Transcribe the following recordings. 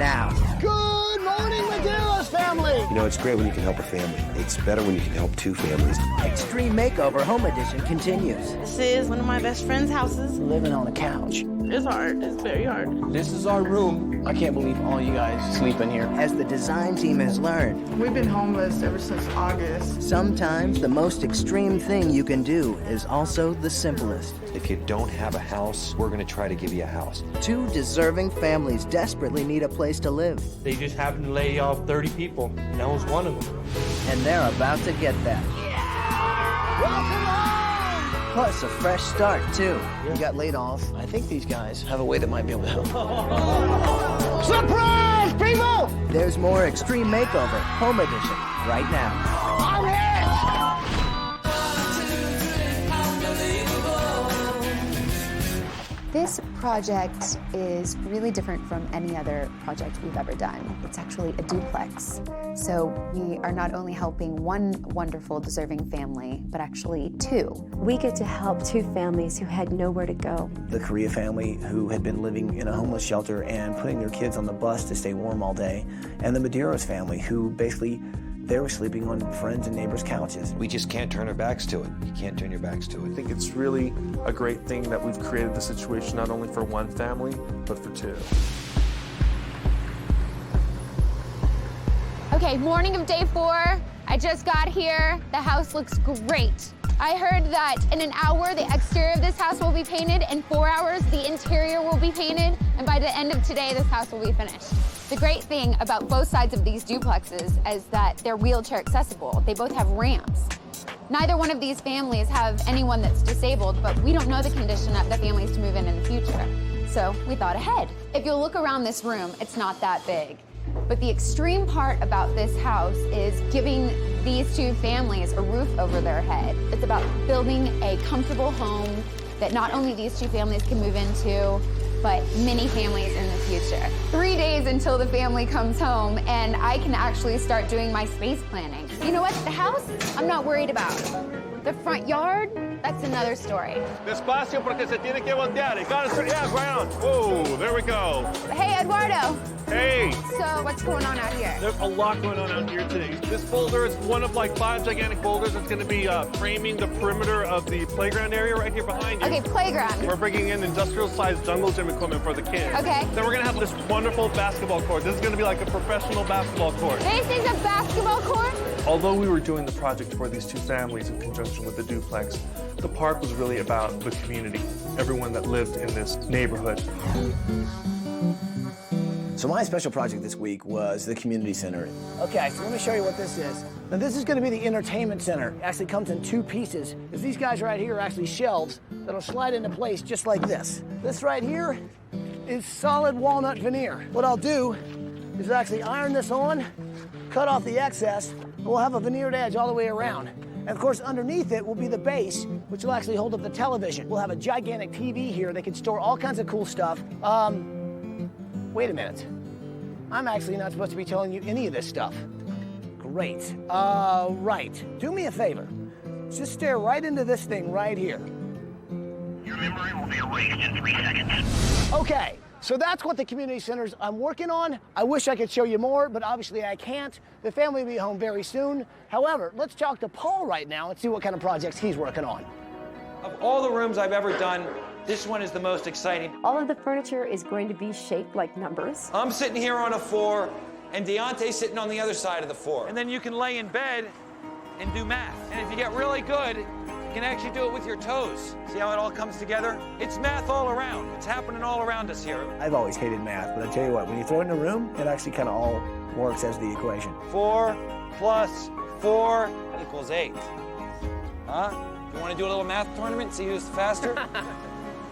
now. Good morning, Madeiros family! You know, it's great when you can help a family. It's better when you can help two families. Extreme Makeover Home Edition continues. This is one of my best friend's houses. Living on a couch. It's hard. It's very hard. This is our room. I can't believe all you guys sleep in here. As the design team has learned, We've been homeless ever since August. sometimes the most extreme thing you can do is also the simplest. If you don't have a house, we're going to try to give you a house. Two deserving families desperately need a place to live, They just happened to lay off 30 people, and I was one of them. and they're about to get that. Welcome home! Plus a fresh start, too. You got laid off. I think these guys have a way that might be able to help. Surprise, people! There's more Extreme Makeover Home Edition right now. I'm it! This project is really different from any other project we've ever done. It's actually a duplex. So we are not only helping one wonderful, deserving family, but actually two. We get to help two families who had nowhere to go. The Korea family who had been living in a homeless shelter and putting their kids on the bus to stay warm all day, and the Madeiros family who basically they were sleeping on friends' and neighbors' couches. We just can't turn our backs to it. You can't turn your backs to it. I think it's really a great thing that we've created the situation not only for one family, but for two. Okay, morning of day 4. I just got here. The house looks great. I heard that in an hour, the exterior of this house will be painted. In 4 hours, the interior will be painted. And by the end of today, this house will be finished. The great thing about both sides of these duplexes is that they're wheelchair accessible. They both have ramps. Neither one of these families have anyone that's disabled, but we don't know the condition of the families to move in the future. So we thought ahead. If you'll look around this room, it's not that big. But the extreme part about this house is giving these two families a roof over their head. It's about building a comfortable home that not only these two families can move into, but many families in the future. 3 days until the family comes home, and I can actually start doing my space planning. You know what? The house, I'm not worried about. The front yard, that's another story. Despacio porque se tiene que voltear. Yeah, round. Whoa, there we go. Hey, Eduardo. Hey, So what's going on out here? there's a lot going on out here today. This boulder is one of like 5 gigantic boulders that's going to be framing the perimeter of the playground area right here behind you. Okay, playground. We're bringing in industrial-sized jungle gym equipment for the kids. Okay. Then we're going to have this wonderful basketball court. This is going to be like a professional basketball court. This is a basketball court? Although we were doing the project for these two families in conjunction with the duplex, the park was really about the community, everyone that lived in this neighborhood. So my special project this week was the community center. Okay, so let me show you what this is. Now this is gonna be the entertainment center. It actually comes in 2 pieces. Because these guys right here are actually shelves that'll slide into place just like this. This right here is solid walnut veneer. What I'll do is actually iron this on, cut off the excess, and we'll have a veneered edge all the way around. And of course, underneath it will be the base, which will actually hold up the television. We'll have a gigantic TV here that can store all kinds of cool stuff. Wait a minute. I'm actually not supposed to be telling you any of this stuff. Great. Right. Do me a favor. Just stare right into this thing right here. Your memory will be erased in 3 seconds. Okay, so that's what the community centers I'm working on. I wish I could show you more, but obviously I can't. The family will be home very soon. However, let's talk to Paul right now and see what kind of projects he's working on. Of all the rooms I've ever done, this one is the most exciting. All of the furniture is going to be shaped like numbers. I'm sitting here on a 4, and Deontay's sitting on the other side of the 4. And then you can lay in bed and do math. And if you get really good, you can actually do it with your toes. See how it all comes together? It's math all around. It's happening all around us here. I've always hated math, but I tell you what, when you throw it in a room, it actually kind of all works as the equation. 4 plus 4 equals 8. Huh? You want to do a little math tournament, see who's faster?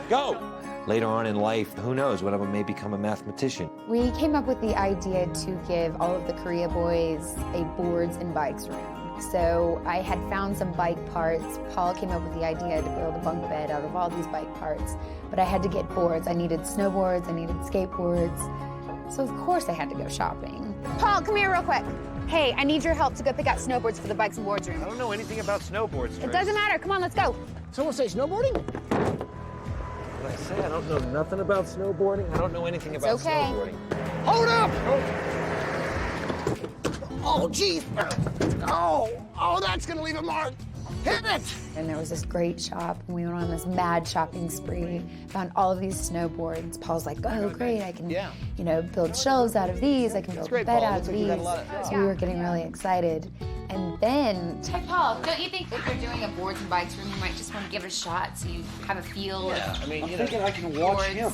Go! Later on in life, who knows, one of them may become a mathematician. We came up with the idea to give all of the Korea boys a boards and bikes room. So I had found some bike parts. Paul came up with the idea to build a bunk bed out of all these bike parts. But I had to get boards. I needed snowboards, I needed skateboards. So of course I had to go shopping. Paul, come here real quick. Hey, I need your help to go pick out snowboards for the bikes and boards room. I don't know anything about snowboards, It doesn't matter. Come on, let's go. Someone say snowboarding? I say? I don't know nothing about snowboarding. I don't know anything about okay. snowboarding. Hold up! Oh, geez. Oh, that's gonna leave a mark. Hit it! And there was this great shop, and we went on this mad shopping spree, found all of these snowboards. Paul's like, oh, great, I can, you know, build shelves out of these, I can build a bed out of these. So we were getting really excited. And then... Hey, Paul, don't you think if you're doing a boards and bikes room, you might just want to give it a shot so you have a feel of I mean, I'm thinking I can watch him.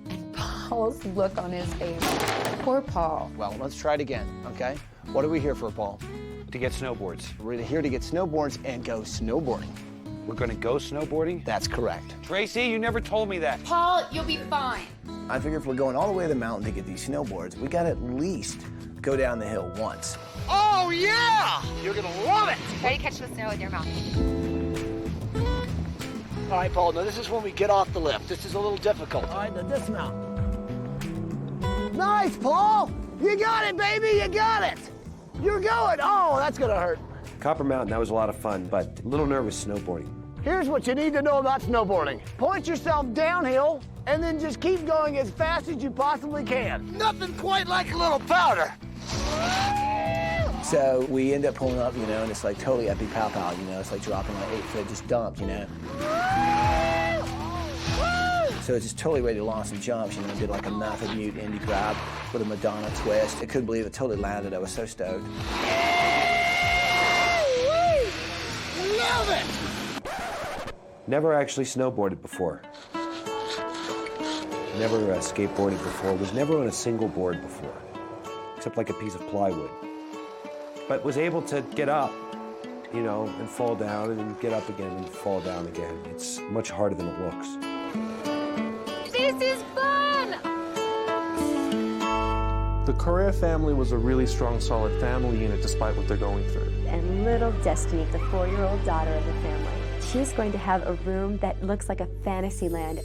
And Paul's look on his face. Poor Paul. Well, let's try it again, okay? What are we here for, Paul? To get snowboards. We're here to get snowboards and go snowboarding. We're gonna go snowboarding? That's correct. Tracy, you never told me that. Paul, you'll be fine. I figure if we're going all the way to the mountain to get these snowboards, we gotta at least go down the hill once. Oh, yeah! You're gonna love it! Try to catch the snow with your mouth. All right, Paul, now this is when we get off the lift. This is a little difficult. All right, now dismount. Nice, Paul! You got it, baby, you got it! You're going! Oh, that's gonna hurt. Copper Mountain, that was a lot of fun, but a little nervous snowboarding. Here's what you need to know about snowboarding. Point yourself downhill, and then just keep going as fast as you possibly can. Nothing quite like a little powder. So we end up pulling up, you know, and it's like totally epic pow-pow, you know, it's like dropping an 8-foot just dump, you know. So it's just totally ready to launch some jumps, you know, did like a method mute indie grab with a Madonna twist. I couldn't believe it totally landed, I was so stoked. Love it! Never actually snowboarded before. Never skateboarded before. Was never on a single board before, except like a piece of plywood. But was able to get up, you know, and fall down, and then get up again and fall down again. It's much harder than it looks. This is fun! The Korea family was a really strong, solid family unit despite what they're going through. And little Destiny, the 4-year-old daughter of the family, she's going to have a room that looks like a fantasy land.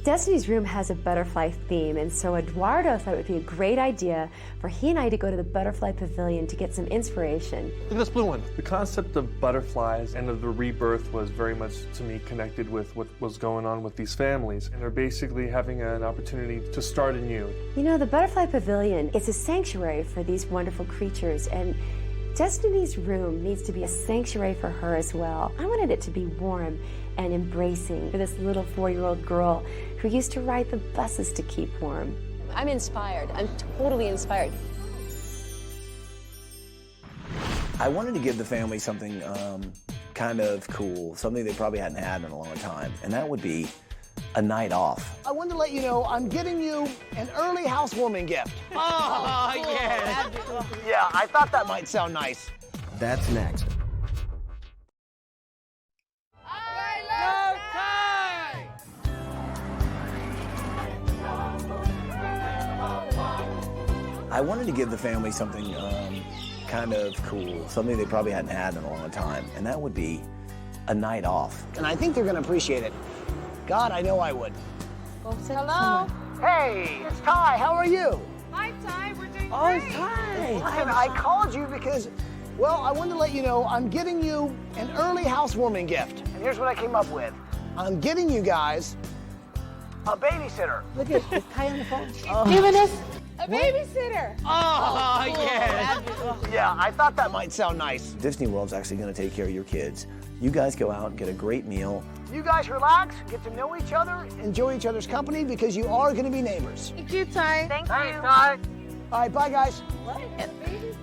Destiny's room has a butterfly theme, and so Eduardo thought it would be a great idea for he and I to go to the Butterfly Pavilion to get some inspiration. Look at this blue one. The concept of butterflies and of the rebirth was very much, to me, connected with what was going on with these families. And they're basically having an opportunity to start anew. You know, the Butterfly Pavilion is a sanctuary for these wonderful creatures, and Destiny's room needs to be a sanctuary for her as well. I wanted it to be warm and embracing for this little 4-year-old girl who used to ride the buses to keep warm. I'm inspired. I'm totally inspired. I wanted to give the family something kind of cool, something they probably hadn't had in a long time, and that would be a night off. I wanted to let you know I'm getting you an early housewarming gift. Oh, yes. Yeah, I thought that might sound nice. That's next. I wanted to give the family something kind of cool, something they probably hadn't had in a long time, and that would be a night off. And I think they're gonna appreciate it. God, I know I would. Hello. Hey, it's Ty, how are you? Hi, Ty. We're doing Oh, it's Ty. I called you because, well, I wanted to let you know I'm getting you an early housewarming gift. And here's what I came up with. I'm getting you guys a babysitter. Look at this Ty on the phone. Giving us a babysitter. Oh, yes. Yeah, I thought that might sound nice. Disney World's actually going to take care of your kids. You guys go out and get a great meal. You guys relax, get to know each other, enjoy each other's company because you are going to be neighbors. Thank you, Ty. Thanks, Ty. All right, bye, guys.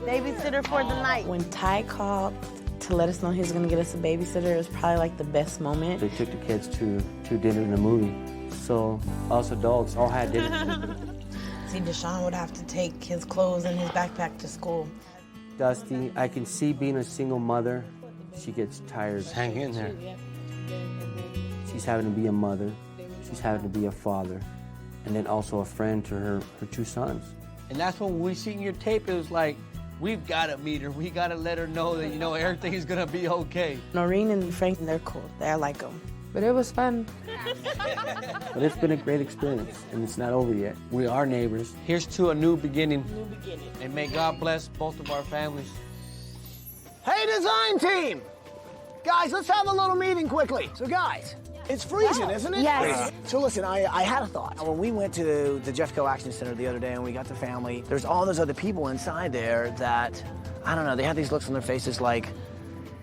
Babysitter for the night. When Ty called to let us know he was going to get us a babysitter, it was probably like the best moment. They took the kids to dinner and a movie. So us adults all had dinner. See, Deshaun would have to take his clothes and his backpack to school. Dusty, I can see being a single mother. She gets tired. Just hang in there. She's having to be a mother. She's having to be a father. And then also a friend to her 2 sons. And that's when we seen your tape, it was like, we've got to meet her. We got to let her know that, you know, everything is going to be okay. Noreen and Frank, they're cool. I like them. But it was fun. But it's been a great experience, and it's not over yet. We are neighbors. Here's to a new beginning. And may God bless both of our families. Hey, design team! Guys, let's have a little meeting quickly. So guys, It's freezing, isn't it? Yes. So listen, I had a thought. When we went to the Jeffco Action Center the other day and we got the family, there's all those other people inside there that, I don't know, they had these looks on their faces like,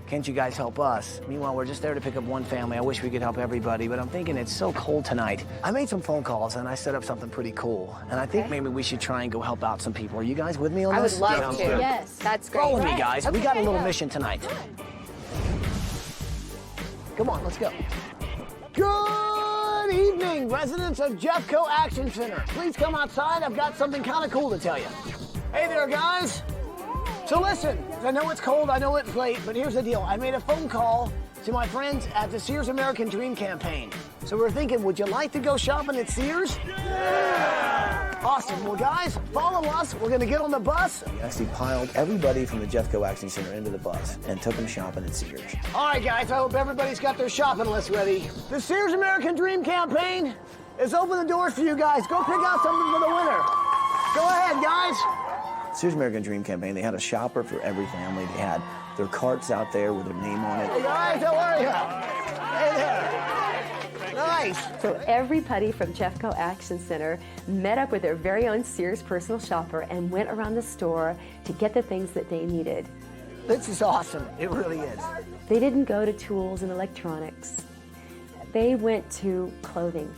can't you guys help us? Meanwhile, we're just there to pick up one family. I wish we could help everybody, but I'm thinking it's so cold tonight. I made some phone calls and I set up something pretty cool. And I think maybe we should try and go help out some people. Are you guys with me on this? I would love to. Yes, that's great. Follow me, guys. We got a little mission tonight. Come on, let's go. Good evening, residents of Jeffco Action Center. Please come outside. I've got something kind of cool to tell you. Hey there, guys. So listen, I know it's cold, I know it's late, but here's the deal. I made a phone call to my friends at the Sears American Dream campaign. So we're thinking, would you like to go shopping at Sears? Yeah! Awesome. Well, guys, follow us. We're going to get on the bus. We actually piled everybody from the Jeffco Action Center into the bus and took them shopping at Sears. All right, guys, I hope everybody's got their shopping list ready. The Sears American Dream campaign is open the doors for you guys. Go pick out something for the winner. Go ahead, guys. Sears American Dream campaign, they had a shopper for every family. They had their carts out there with their name on it. Hey, guys, how are you? Hey there. Nice. So everybody from Jeffco Action Center met up with their very own Sears personal shopper and went around the store to get the things that they needed. This is awesome. It really is. They didn't go to tools and electronics. They went to clothing.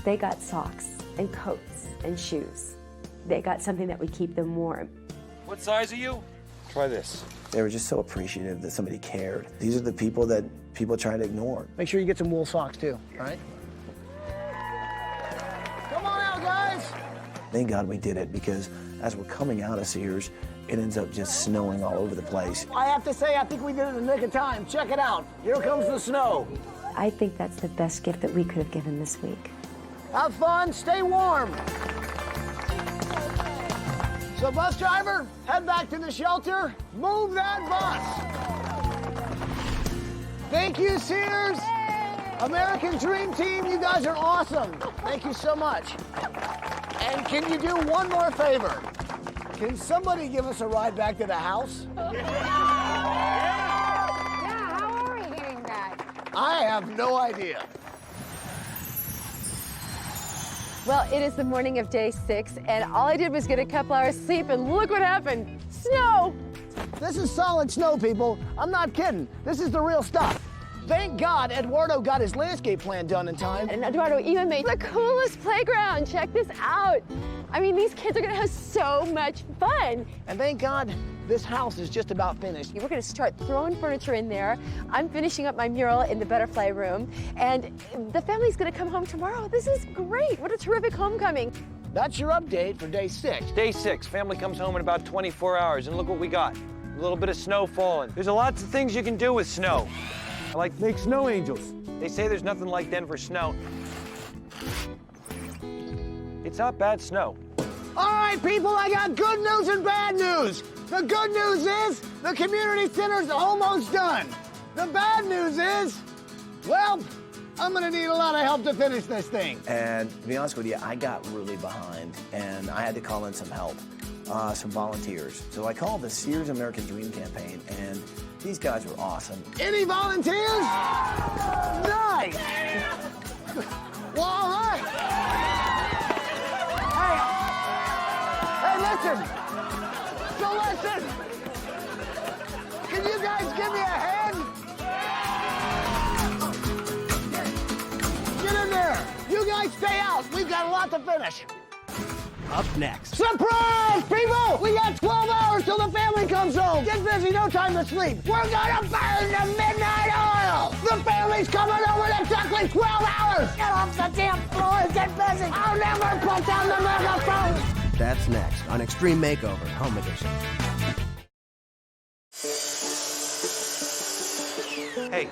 They got socks and coats and shoes. They got something that would keep them warm. What size are you? Try this. They were just so appreciative that somebody cared. These are the people that people try to ignore. Make sure you get some wool socks too, all right? Come on out, guys. Thank God we did it, because as we're coming out of Sears, it ends up just snowing all over the place. I have to say, I think we did it in the nick of time. Check it out. Here comes the snow. I think that's the best gift that we could have given this week. Have fun, stay warm. So bus driver, head back to the shelter. Move that bus. Thank you, Sears. American Dream Team, you guys are awesome. Thank you so much. And can you do one more favor? Can somebody give us a ride back to the house? Yeah, how are we getting back? I have no idea. Well, it is the morning of day 6, and all I did was get a couple hours sleep, and look what happened. Snow! This is solid snow, people. I'm not kidding. This is the real stuff. Thank God Eduardo got his landscape plan done in time. And Eduardo even made the coolest playground. Check this out. I mean, these kids are gonna have so much fun. And thank God this house is just about finished. We're gonna start throwing furniture in there. I'm finishing up my mural in the butterfly room, and the family's gonna come home tomorrow. This is great. What a terrific homecoming. That's your update for day 6. Day 6, family comes home in about 24 hours, and look what we got. A little bit of snow falling. There's lots of things you can do with snow. I like make snow angels. They say there's nothing like Denver snow. It's not bad snow. All right, people, I got good news and bad news. The good news is the community center's almost done. The bad news is, well, I'm gonna need a lot of help to finish this thing. And to be honest with you, I got really behind, and I had to call in some help, some volunteers. So I called the Sears American Dream campaign, and these guys were awesome. Any volunteers? Nice. Well, all right. Hey, listen. So listen. Can you guys give me a hand? Get in there. You guys stay out. We've got a lot to finish. Up next. Surprise, people! We got 12 hours till the family comes home. Get busy, no time to sleep. We're gonna burn the midnight oil. The family's coming over in exactly 12 hours. Get off the damn floor and get busy. I'll never put down the megaphone. That's next on Extreme Makeover, Home Edition. Hey,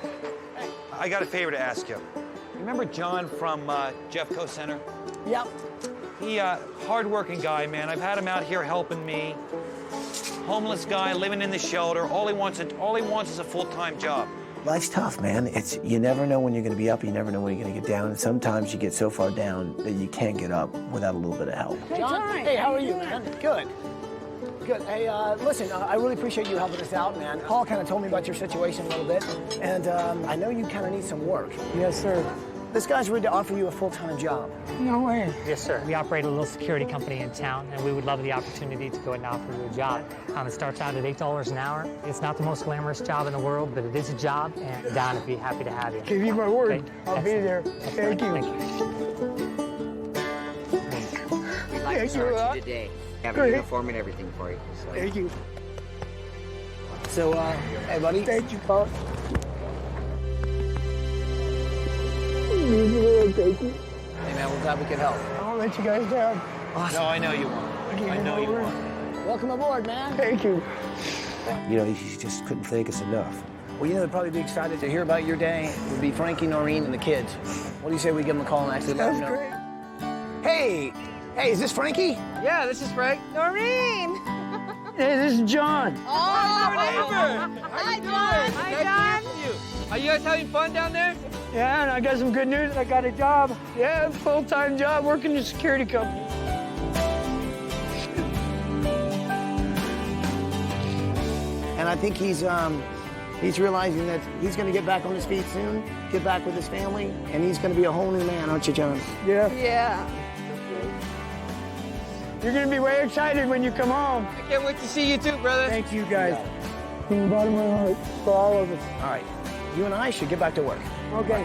I got a favor to ask you. Remember John from Jeffco Center? Yep. He, hard-working guy, man. I've had him out here helping me. Homeless guy, living in the shelter. All he wants is a full-time job. Life's tough, man. You never know when you're gonna be up, you never know when you're gonna get down, and sometimes you get so far down that you can't get up without a little bit of help. John, hey, how are you, man? Good. Good. Hey, listen, I really appreciate you helping us out, man. Paul kind of told me about your situation a little bit, and I know you kind of need some work. Yes, sir. This guy's ready to offer you a full-time job. No way. Yes, sir. We operate a little security company in town, and we would love the opportunity to go ahead and offer you a job. It starts out at $8 an hour. It's not the most glamorous job in the world, but it is a job, and Don would be happy to have you. Give you my word. Okay? I'll be there. Thank you. Thank you. We'd like to start you today. Have a uniform and everything for you. So. Thank you. So, hey, buddy. Thank you, Paul. Thank you. Hey, man, we're glad we could help. I won't let you guys down. Awesome. No, I know you won't. I know you won't. Welcome aboard, man. Thank you. You know, he just couldn't thank us enough. Well, you know, they'd probably be excited to hear about your day. It would be Frankie, Noreen, and the kids. What do you say we give them a call and actually let them know? That's Hey! Hey, is this Frankie? Yeah, this is Frank. Noreen! great. Hey, this is John. Oh, hi, John. Hi, John. Are you guys having fun down there? Yeah, and I got some good news. I got a job. Yeah, full-time job working in a security company. And I think he's realizing that he's going to get back on his feet soon, get back with his family, and he's going to be a whole new man, aren't you, John? Yeah. Yeah. You're going to be way excited when you come home. I can't wait to see you too, brother. Thank you, guys. From the bottom of my heart, for all of us. All right. You and I should get back to work. Okay.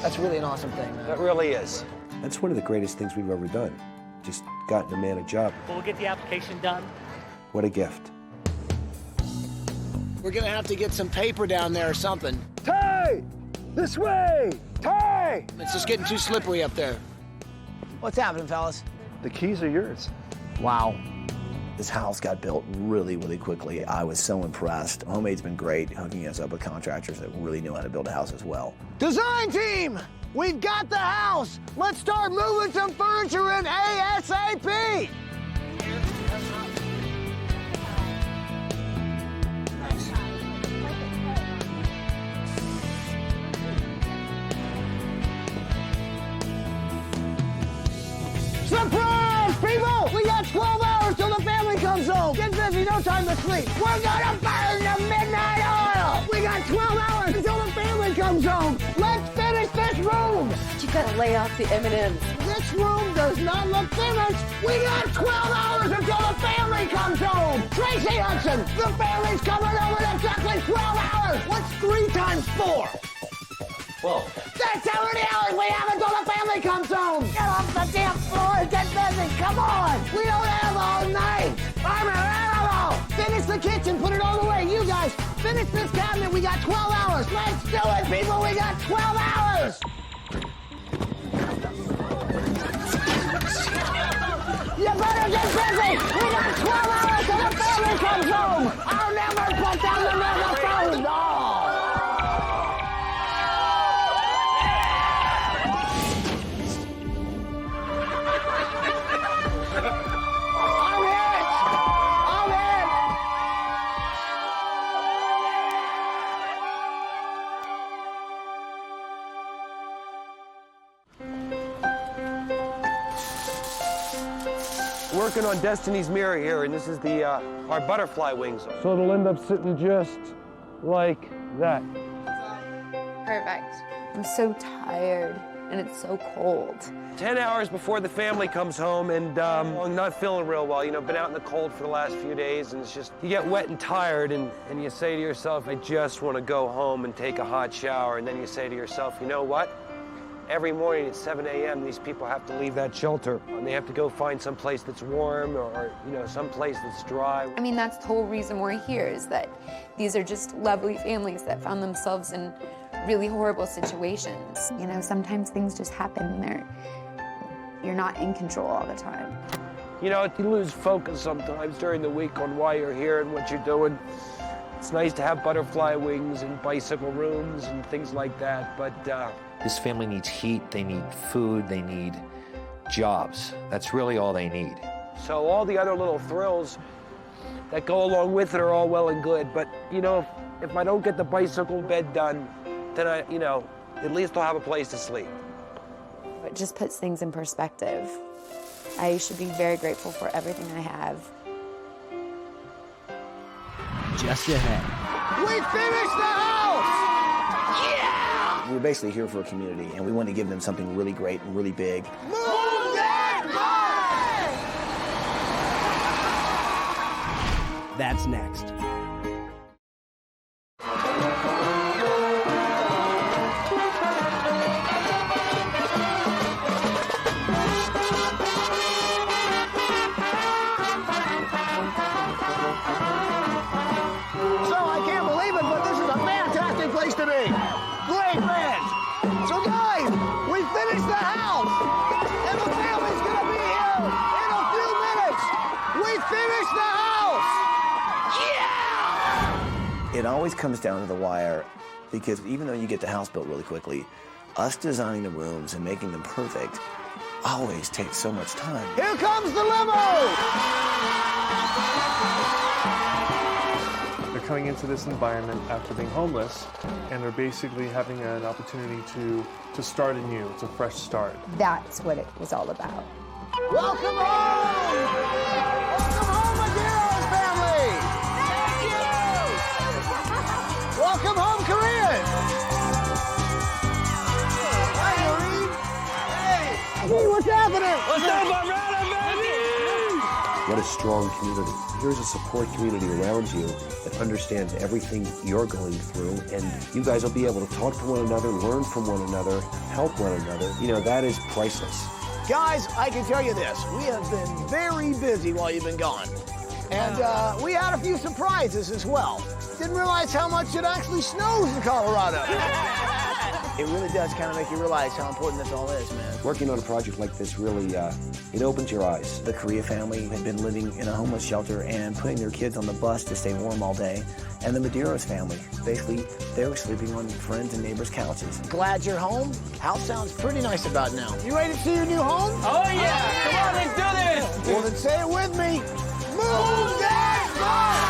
That's really an awesome thing, man. That really is. That's one of the greatest things we've ever done. Just gotten a man a job. We'll get the application done. What a gift. We're going to have to get some paper down there or something. Ty! This way! Ty! It's just getting too slippery up there. What's happening, fellas? The keys are yours. Wow. This house got built really, really quickly. I was so impressed. Homemade's been great, hooking us up with contractors that really know how to build a house as well. Design team! We've got the house! Let's start moving some furniture in ASAP! Surprise, people! We got 12 hours till the family comes home. Get busy, no time to sleep. We're gonna burn the midnight oil! We got 12 hours until the family comes home. Let's finish this room! You gotta lay off the M&Ms. This room does not look finished. We got 12 hours until the family comes home. Tracy Hudson, the family's coming home in exactly 12 hours. What's 3 times 4? 12. That's how many hours we have until the family comes home! Get off the damn floor and get busy! Come on! We don't have all night! I'm an animal! Finish the kitchen, put it all away. You guys, finish this cabinet. We got 12 hours. Let's do it, people! We got 12 hours! You better get busy! We got 12 hours till the family comes home! I'll never put down the megaphone! No! Working on Destiny's Mirror here, and this is the our butterfly wings. So it'll end up sitting just like that. Perfect. I'm so tired, and it's so cold. 10 hours before the family comes home, and I'm not feeling real well. You know, been out in the cold for the last few days, and it's just, you get wet and tired, and you say to yourself, I just want to go home and take a hot shower. And then you say to yourself, you know what? Every morning at 7 a.m., these people have to leave that shelter, and they have to go find some place that's warm or, you know, some place that's dry. I mean, that's the whole reason we're here, is that these are just lovely families that found themselves in really horrible situations. You know, sometimes things just happen and you're not in control all the time. You know, you lose focus sometimes during the week on why you're here and what you're doing. It's nice to have butterfly wings and bicycle rooms and things like that, but This family needs heat, they need food, they need jobs. That's really all they need. So all the other little thrills that go along with it are all well and good, but you know, if I don't get the bicycle bed done, then at least I'll have a place to sleep. It just puts things in perspective. I should be very grateful for everything I have. Just ahead. We finished the house! Yeah! We're basically here for a community, and we want to give them something really great and really big. That's next. Place to be. Great fans. So guys, we finished the house, and the family's gonna be here in a few minutes. We finished the house. Yeah! It always comes down to the wire, because even though you get the house built really quickly, us designing the rooms and making them perfect always takes so much time. Here comes the limo! They're coming into this environment after being homeless, and they're basically having an opportunity to start anew. It's a fresh start. That's what it was all about. Welcome home! Welcome home, Madeiros family! Thank you! Welcome home, Korean! Hi, Maureen! Hey! Hey, what's happening? What's up, my brother, baby? What a strong community. Here's a support community around you that understands everything you're going through, and you guys will be able to talk to one another, learn from one another, help one another. You know, that is priceless. Guys, I can tell you this. We have been very busy while you've been gone. And we had a few surprises as well. Didn't realize how much it actually snows in Colorado. It really does kind of make you realize how important this all is, man. Working on a project like this really, it opens your eyes. The Korea family had been living in a homeless shelter and putting their kids on the bus to stay warm all day. And the Madeiros family, basically, they were sleeping on friends and neighbors' couches. Glad you're home. House sounds pretty nice about now. You ready to see your new home? Oh, yeah! Come on, let's do this! Well, then say it with me. Move that bus!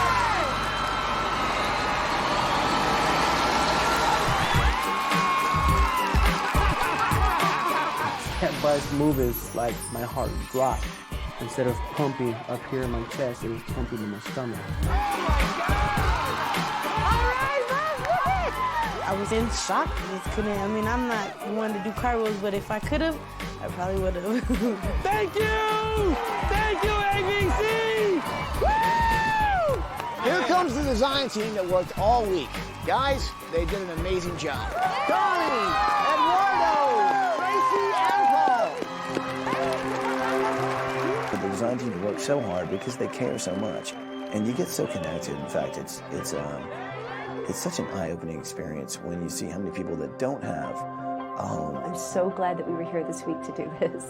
That bus move is like my heart dropped. Instead of pumping up here in my chest, it was pumping in my stomach. I was in shock. I just couldn't. I mean, I'm not one to do cartwheels, but if I could have, I probably would have. Thank you! Thank you, ABC! Woo! Here comes the design team that worked all week. Guys, they did an amazing job. Donnie, Eduardo, Tracy, and Paul. The design team worked so hard because they care so much, and you get so connected. In fact, it's such an eye-opening experience when you see how many people that don't have a home. I'm so glad that we were here this week to do this.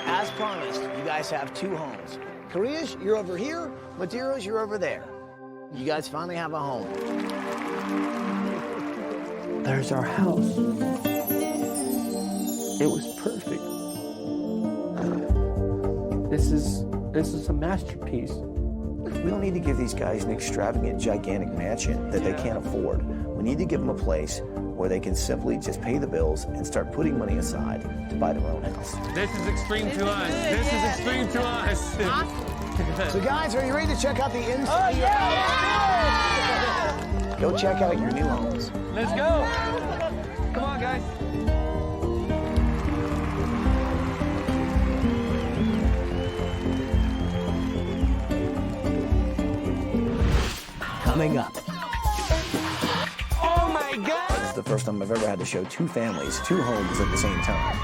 As promised, you guys have two homes. Korea's, you're over here. Madeiros, you're over there. You guys finally have a home. There's our house. It was perfect. This is a masterpiece. We don't need to give these guys an extravagant, gigantic mansion that they can't afford. We need to give them a place where they can simply just pay the bills and start putting money aside to buy their own house. This is extreme to us. This is extreme to us. So guys, are you ready to check out the inside? Oh, yeah! Go check out your new homes. Let's go. Come on, guys. Coming up. Oh my God! This is the first time I've ever had to show two families, two homes at the same time.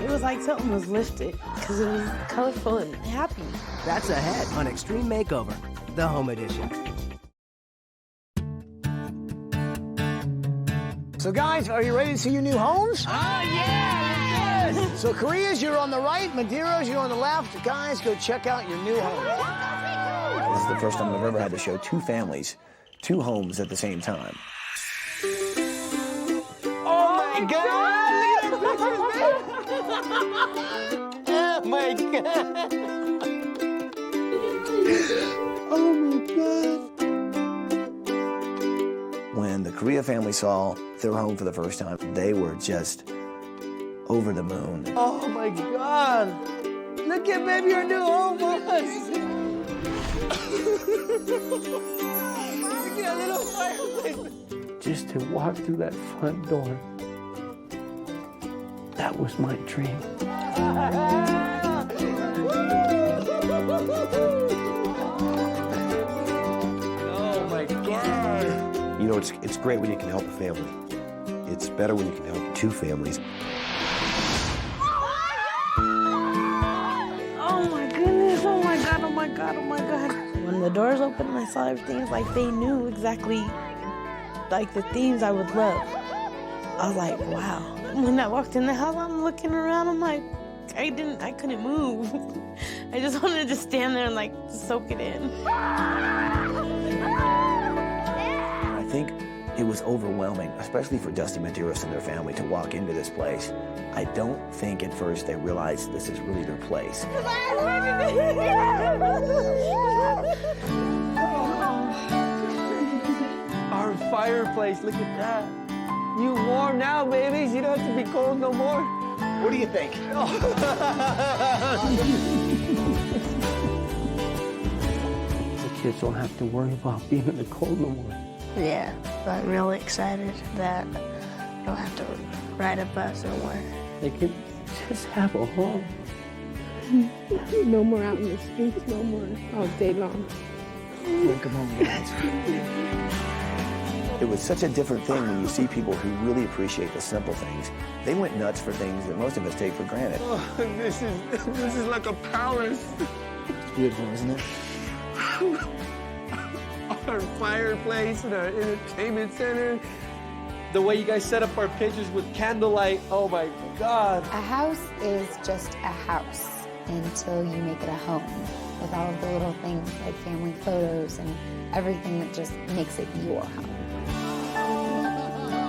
It was like something was lifted because it was colorful and happy. That's ahead on Extreme Makeover, the home edition. So guys, are you ready to see your new homes? Oh yeah! Yes! So Korea's, you're on the right. Madeiros, you're on the left. Guys, go check out your new homes. This is the first time I've ever had to show two families, two homes at the same time. Oh my God! Look at the pictures, man! Oh my God! Oh my God! When the Korea family saw their home for the first time, they were just over the moon. Oh my God! Look at baby, your new home was. Look at a little fireplace. just to walk through that front door, that was my dream. Oh my God. You know, it's great when you can help a family. It's better when you can help two families. Oh my goodness, oh my God, oh my God, oh my God. When the doors opened and I saw everything, it's like they knew exactly like the themes I would love. I was like, wow. When I walked in the house, I'm looking around, I'm like, I couldn't move. I just wanted to stand there and like soak it in. I think it was overwhelming, especially for Dusty Madeiros and their family to walk into this place. I don't think at first they realized this is really their place. Our fireplace, look at that. You warm now, babies. You don't have to be cold no more. What do you think? The kids don't have to worry about being in the cold no more. Yeah, I'm really excited that I don't have to ride a bus no more. They can just have a home. No more out in the streets, no more all day long. Welcome home, guys. It was such a different thing when you see people who really appreciate the simple things. They went nuts for things that most of us take for granted. Oh, this is like a palace. It's beautiful, isn't it? Our fireplace and our entertainment center. The way you guys set up our pictures with candlelight, oh my God. A house is just a house until you make it a home with all of the little things like family photos and everything that just makes it your home.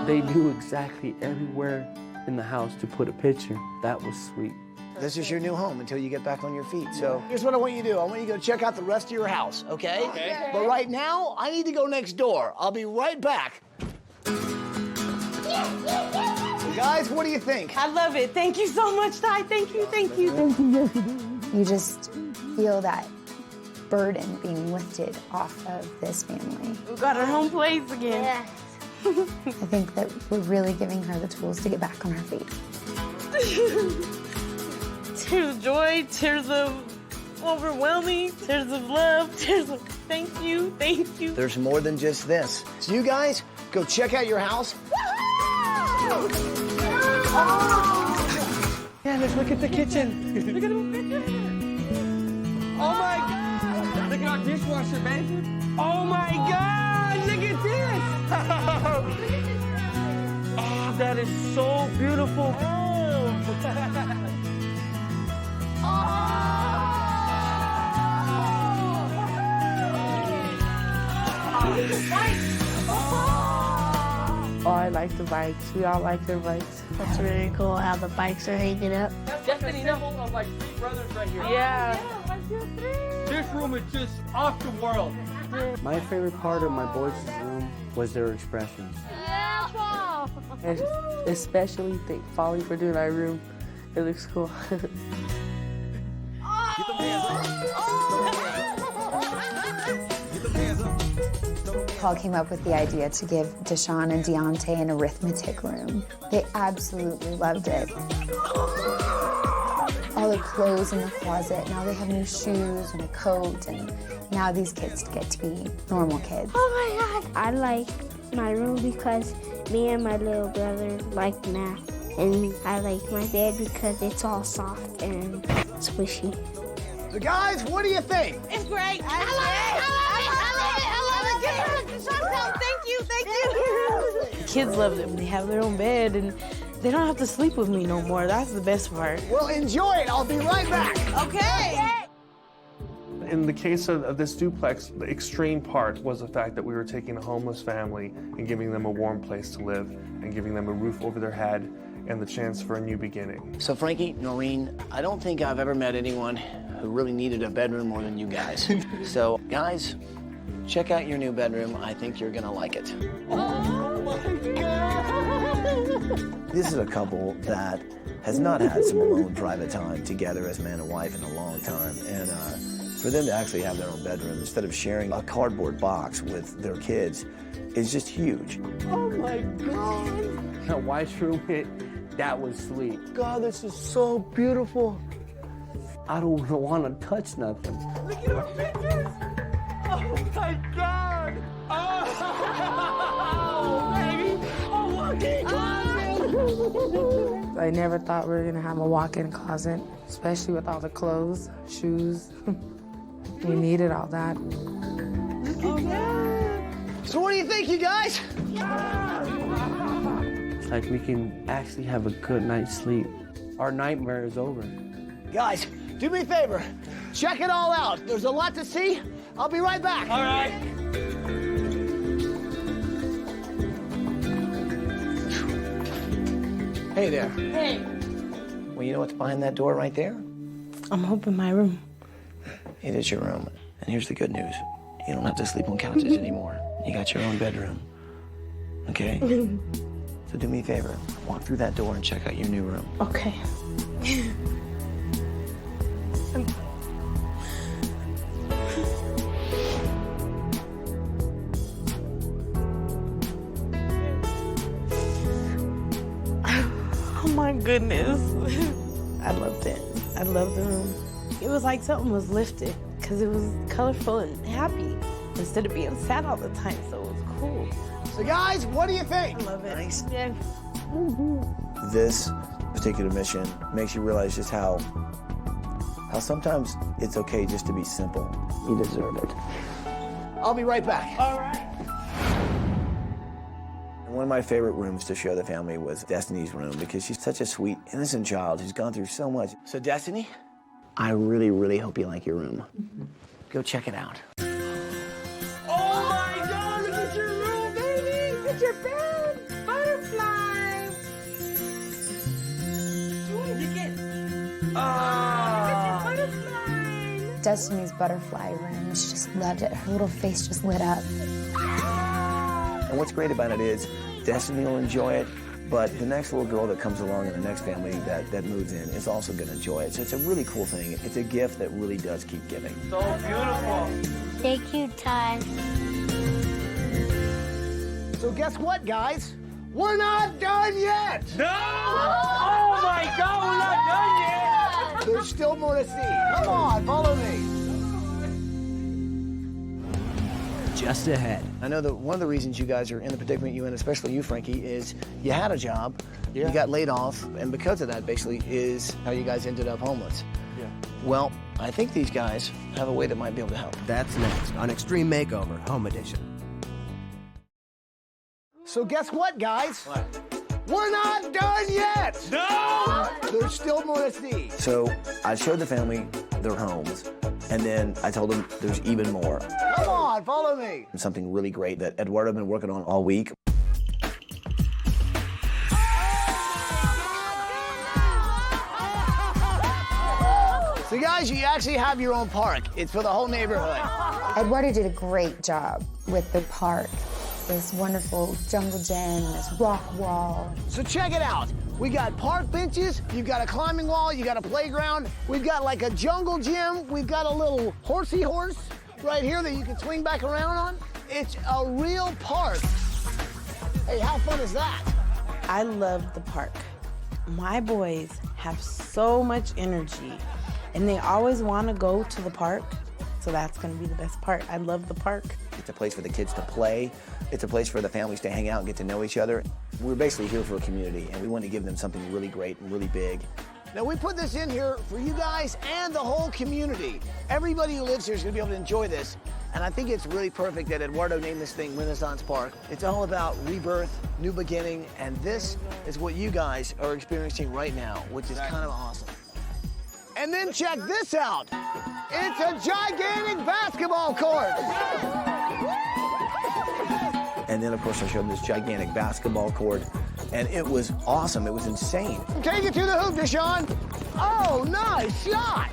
They knew exactly everywhere in the house to put a picture. That was sweet. This is your new home until you get back on your feet. So here's what I want you to do. I want you to go check out the rest of your house, okay? Okay. But right now, I need to go next door. I'll be right back. Guys, what do you think? I love it. Thank you so much, Ty. Thank you, thank you, thank you. You just feel that burden being lifted off of this family. We got our home place again. Yeah. I think that we're really giving her the tools to get back on her feet. Tears of joy, tears of overwhelming, tears of love, tears of thank you, thank you. There's more than just this. So you guys, go check out your house. Yeah, let's look at the kitchen. Look at the kitchen. Oh my God. Look at our dishwasher, baby. Oh my God, look at this. Oh, that is so beautiful. Oh, I like the bikes. We all like their bikes. That's really cool how the bikes are hanging up. That's like a symbol of like three brothers right here. Yeah. This room is just off the world. My favorite part of my boys' room was their expressions. Yeah, Paul. And especially thank Folly for doing our room. It looks cool. Paul came up with the idea to give Deshawn and Deontay an arithmetic room. They absolutely loved it. All the clothes in the closet, now they have new shoes and a coat, and now these kids get to be normal kids. Oh my God. I like my room because me and my little brother like math. And I like my bed because it's all soft and squishy. So guys, what do you think? It's great. I love it. Thank you, thank you. The kids love it when they have their own bed and they don't have to sleep with me no more. That's the best part. Well, enjoy it. I'll be right back. Okay. In the case of this duplex, the extreme part was the fact that we were taking a homeless family and giving them a warm place to live and giving them a roof over their head and the chance for a new beginning. So Frankie, Noreen, I don't think I've ever met anyone who really needed a bedroom more than you guys. So guys, check out your new bedroom. I think you're gonna like it. Oh my God. This is a couple that has not had some alone private time together as man and wife in a long time. And For them to actually have their own bedroom instead of sharing a cardboard box with their kids is just huge. Oh my God. The wife's roommate, that was sweet. God, this is so beautiful. I don't want to touch nothing. Look at our pictures. Oh my God. Oh, baby. Oh, look. I never thought we were gonna have a walk-in closet, especially with all the clothes, shoes. We needed all that. Oh, yeah. So what do you think, you guys? It's like we can actually have a good night's sleep. Our nightmare is over. Guys, do me a favor. Check it all out. There's a lot to see. I'll be right back. All right. Hey there. Hey. Well, you know what's behind that door right there? I'm hoping my room. It is your room. And here's the good news. You don't have to sleep on couches anymore. You got your own bedroom. Okay? So do me a favor. Walk through that door and check out your new room. Okay. Oh my goodness. I loved it. I loved the room. It was like something was lifted because it was colorful and happy instead of being sad all the time, so it was cool. So guys, what do you think? I love it. Nice. Yeah. This particular mission makes you realize just how sometimes it's okay just to be simple. You deserve it. I'll be right back. All right. One of my favorite rooms to show the family was Destiny's room because she's such a sweet, innocent child who's gone through so much. So Destiny, I really, really hope you like your room. Go check it out. Oh my God, look at your room, baby. Look at your bed. Butterfly. What did you get? Ah. Look at your butterfly. Destiny's butterfly room. She just loved it. Her little face just lit up. And what's great about it is Destiny will enjoy it, but the next little girl that comes along in the next family that moves in is also going to enjoy it. So it's a really cool thing. It's a gift that really does keep giving. So beautiful. Thank you, Ty. So guess what, guys? We're not done yet! No! Oh my God, we're not done yet! There's still more to see. Come on, follow me. Just ahead. I know that one of the reasons you guys are in the predicament you're in, especially you, Frankie, is you had a job, you got laid off, and because of that, basically, is how you guys ended up homeless. Yeah. Well, I think these guys have a way that might be able to help. That's next on Extreme Makeover, Home Edition. So guess what, guys? What? We're not done yet! No! There's still more to see. So I showed the family their homes, and then I told them there's even more. Come on, follow me. Something really great that Eduardo has been working on all week. So guys, you actually have your own park. It's for the whole neighborhood. Eduardo did a great job with the park. This wonderful jungle gym, this rock wall. So check it out. We got park benches, you've got a climbing wall, you got a playground, we've got like a jungle gym, we've got a little horsey horse right here that you can swing back around on. It's a real park. Hey, how fun is that? I love the park. My boys have so much energy and they always want to go to the park. So that's going to be the best part. I love the park. It's a place for the kids to play. It's a place for the families to hang out and get to know each other. We're basically here for a community, and we want to give them something really great and really big. Now, we put this in here for you guys and the whole community. Everybody who lives here is going to be able to enjoy this. And I think it's really perfect that Eduardo named this thing Renaissance Park. It's all about rebirth, new beginning, and this is what you guys are experiencing right now, which is kind of awesome. And then check this out. It's a gigantic basketball court. And then, of course, I showed them this gigantic basketball court, and it was awesome. It was insane. Take it to the hoop, Deshaun. Oh, nice shot.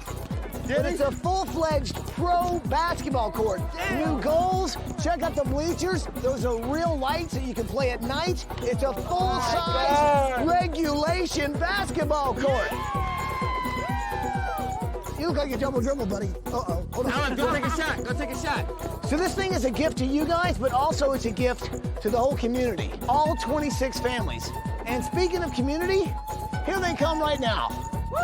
But it's a full-fledged pro basketball court. New goals. Check out the bleachers. Those are real lights so you can play at night. It's a full-size regulation basketball court. You look like you double dribble, buddy. Uh-oh. Hold on. Alan, go take a shot. Go take a shot. So this thing is a gift to you guys, but also it's a gift to the whole community. All 26 families. And speaking of community, here they come right now. Oh,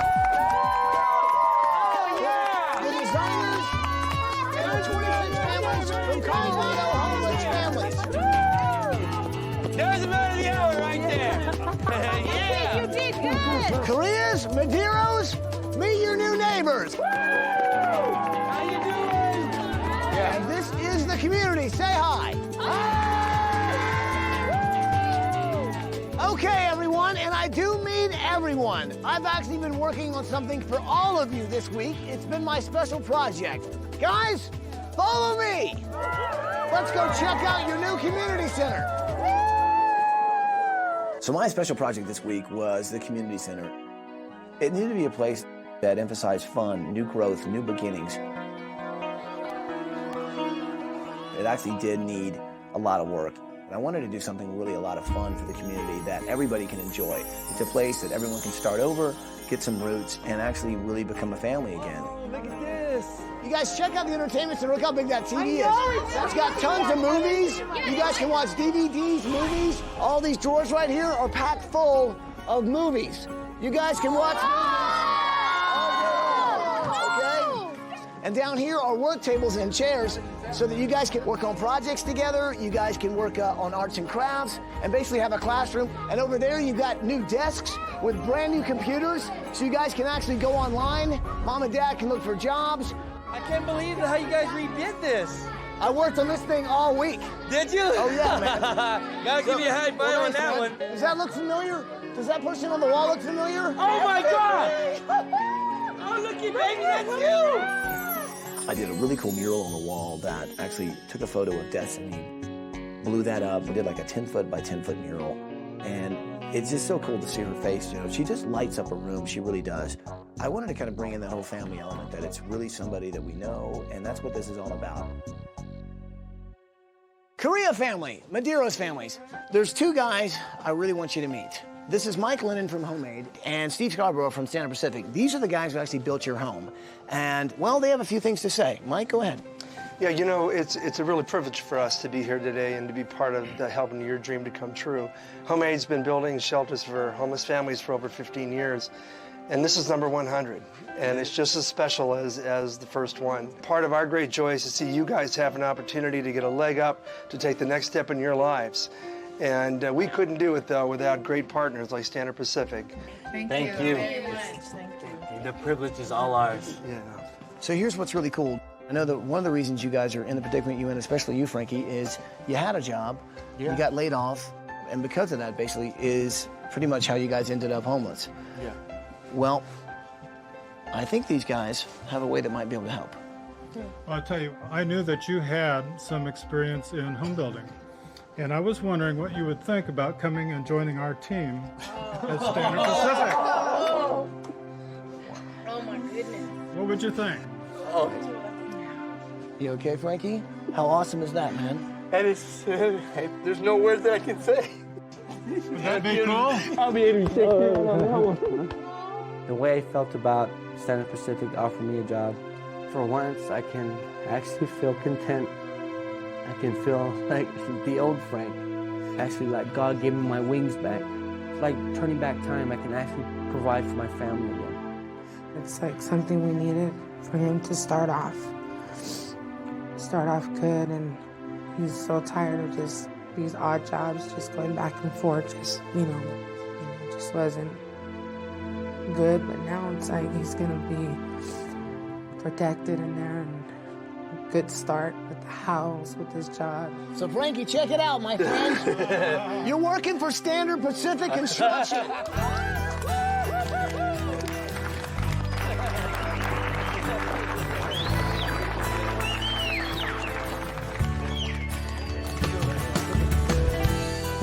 yeah! The designers and the 26 families from Colorado homeless families. There's a man of the hour right there. Yeah! You did good. Korea's, Madeiros, meet your new neighbors. How you doing? Yeah. And this is the community. Say hi. Okay, everyone, and I do mean everyone. I've actually been working on something for all of you this week. It's been my special project. Guys, follow me. Let's go check out your new community center. So my special project this week was the community center. It needed to be a place that emphasized fun, new growth, new beginnings. It actually did need a lot of work. And I wanted to do something really a lot of fun for the community that everybody can enjoy. It's a place that everyone can start over, get some roots, and actually really become a family again. Oh, look at this. You guys check out the entertainment center. Look how big that TV is. It's got tons of movies. You guys can watch DVDs, movies. All these drawers right here are packed full of movies. You guys can watch movies all day long, okay? And down here are work tables and chairs so that you guys can work on projects together. You guys can work on arts and crafts and basically have a classroom. And over there, you've got new desks with brand new computers so you guys can actually go online. Mom and Dad can look for jobs. I can't believe how you guys redid this. I worked on this thing all week. Did you? Oh, yeah, man. Gotta give you a high five on that one. Does that look familiar? Does that person on the wall look familiar? Oh, my God! Oh, looky, baby, that's you! I did a really cool mural on the wall that actually took a photo of Destiny, blew that up, and did like a 10-foot by 10-foot mural. And it's just so cool to see her face, you know. She just lights up a room, she really does. I wanted to kind of bring in that whole family element, that it's really somebody that we know, and that's what this is all about. Korea family, Madeiros families. There's two guys I really want you to meet. This is Mike Lennon from Homemade and Steve Scarborough from Standard Pacific. These are the guys who actually built your home. And, well, they have a few things to say. Mike, go ahead. Yeah, you know, it's a really privilege for us to be here today and to be part of helping your dream to come true. Homemade's been building shelters for homeless families for over 15 years, and this is number 100. And it's just as special as the first one. Part of our great joy is to see you guys have an opportunity to get a leg up, to take the next step in your lives. And we couldn't do it, though, without great partners like Standard Pacific. Thank you. The privilege is all ours. Yeah. So here's what's really cool. I know that one of the reasons you guys are in the predicament you're in, especially you, Frankie, is you had a job, you got laid off, and because of that, basically, is pretty much how you guys ended up homeless. Yeah. Well, I think these guys have a way that might be able to help. I'll tell you, I knew that you had some experience in home building. And I was wondering what you would think about coming and joining our team at Standard Pacific. Oh my goodness. What would you think? Oh. You okay, Frankie? How awesome is that, man? And it's, there's no words that I can say. Would that be cool? I'll be able to take care of that one. The way I felt about Standard Pacific offering me a job, for once I can actually feel content. I can feel like the old Frank. Actually, like God gave me my wings back. It's like turning back time. I can actually provide for my family again. It's like something we needed for him to start off good, and he's so tired of just these odd jobs, just going back and forth, just, you know, just wasn't good, but now it's like he's gonna be protected in there and good start with the house, with his job. So Frankie, check it out, my friend. You're working for Standard Pacific Construction.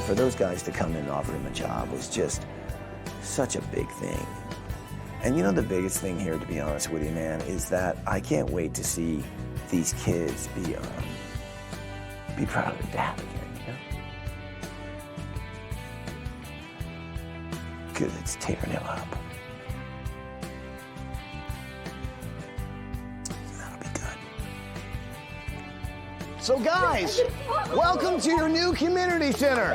For those guys to come in and offer him a job was just such a big thing. And you know, the biggest thing here, to be honest with you, man, is that I can't wait to see these kids be proud of their dad again, you know? Because it's tearing him up. So guys, welcome to your new community center.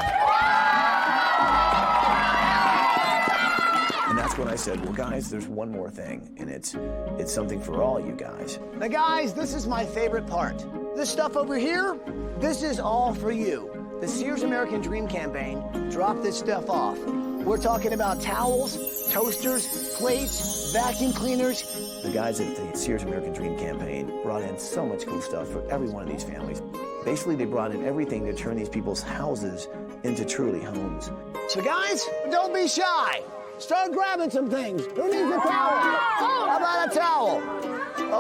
And that's when I said, well, guys, there's one more thing, and it's something for all you guys. Now guys, this is my favorite part. This stuff over here, this is all for you. The Sears American Dream campaign dropped this stuff off. We're talking about towels, toasters, plates, vacuum cleaners. The guys at the Sears American Dream campaign brought in so much cool stuff for every one of these families. Basically, they brought in everything to turn these people's houses into truly homes. So guys, don't be shy. Start grabbing some things. Who needs a towel? How about a towel?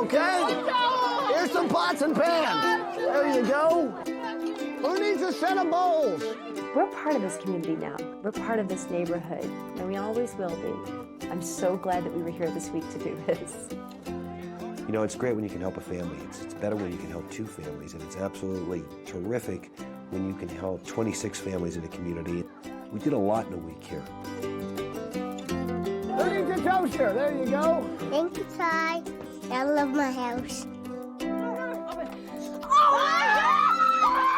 Okay? Here's some pots and pans. There you go. Who needs a set of bowls? We're part of this community now. We're part of this neighborhood, and we always will be. I'm so glad that we were here this week to do this. You know, it's great when you can help a family. It's better when you can help 2 families, and it's absolutely terrific when you can help 26 families in a community. We did a lot in a week here. Who needs a toaster? There you go. Thank you, Ty. I love my house.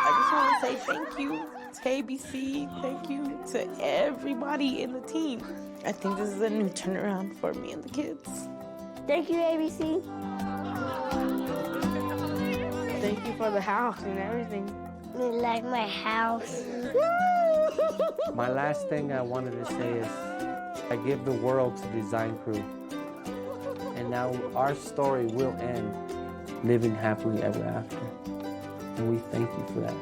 I just want to say thank you to ABC. Thank you to everybody in the team. I think this is a new turnaround for me and the kids. Thank you, ABC. Thank you for the house and everything. You like my house. My last thing I wanted to say is I give the world to design crew. And now our story will end living happily ever after. And we thank you for that.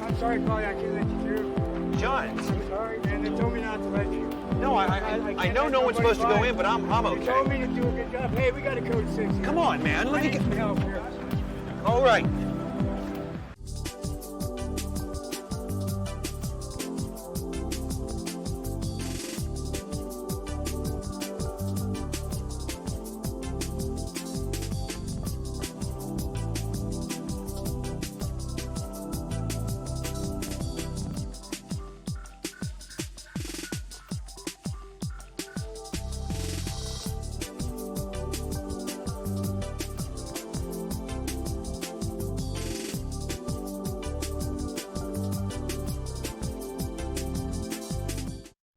I'm sorry, Polly, I can't let you through. John. I'm sorry, man. They told me not to let you. No, I know no one's supposed to go in, but I'm okay. They told me to do a good job. Hey, we got a code 6 here. Come on, man. Let me get some help here. All right.